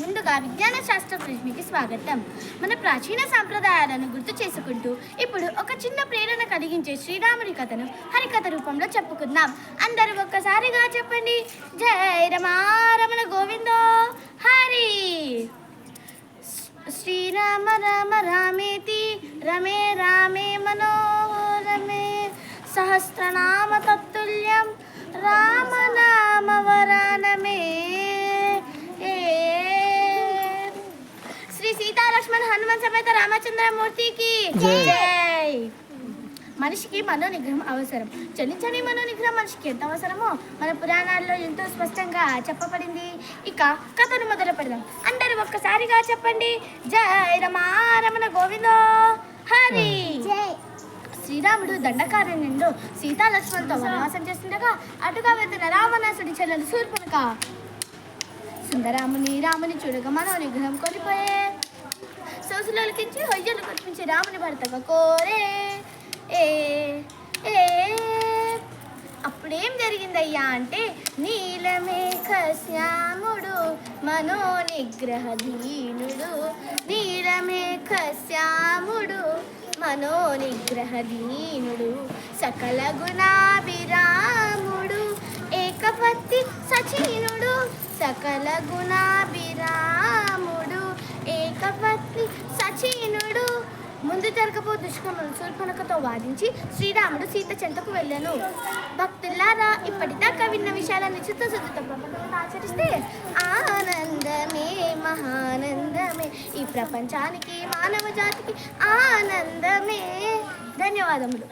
ముందుగా విజ్ఞాన శాస్త్ర ప్రశ్నకి స్వాగతం. మన ప్రాచీన సాంప్రదాయాలను గుర్తు చేసుకుంటూ ఇప్పుడు ఒక చిన్న ప్రేరణ కలిగించే శ్రీరాముడి కథను హరికథ రూపంలో చెప్పుకుందాం. అందరూ ఒక్కసారిగా చెప్పండి, జై రమారమణ గోవిందో హరి. శ్రీరామ రామ రామేతి రమే రామే మనోరమే సహస్రనామ తత్తుల్యం రామనామ వరానమే. శ్రీ సీతాలక్ష్మణ హనుమాన్ సమేత రామచంద్రమూర్తికి జై. మనిషికి మనోనిగ్రహం అవసరం. చలించని మనోనిగ్రహం మనిషికి ఎంత అవసరమో మన పురాణాల్లో ఎంతో స్పష్టంగా చెప్పబడింది. ఇక కథను మొదలు పెడదాం. అందరూ ఒక్కసారిగా చెప్పండి, జై రమారమణ గోవిందో హరి. శ్రీరాముడు దండకారణ్యంలో సీతాలక్ష్మణులతో వనవాసం చేస్తుండగా అటుగా వెళ్తున్న రావణాసుడి చెల్లెలు శూర్పణఖ రాముని చూడగా మనోనిగ్రహం కోల్పోయే సోసులకించి హొయ్యలు కురిపించి రాముని భర్తగా కోరే. అప్పుడేం జరిగిందయ్యా అంటే, నీలమేఘ శ్యాముడు మనోనిగ్రహధీనుడు, నీలమేఘ శ్యాముడు మనోనిగ్రహధీనుడు, సకల గుణాభిరాముడు ఏకపత్తి సచీనుడు, సకల గుణాభిరాముడు ఏకపత్తి సచీనుడు. ముందు జరగబో దుష్కర్మను శూర్పణఖతో వాదించి శ్రీరాముడు సీత చెంతకు వెళ్ళాను. భక్తులారా, ఇప్పటిదాకా విన్న విషయాలను చిత్తశుద్ధితో ఆచరిస్తే ఆనందమే మహానందమే, ఈ ప్రపంచానికి మానవ జాతికి ఆనందమే. ధన్యవాదములు.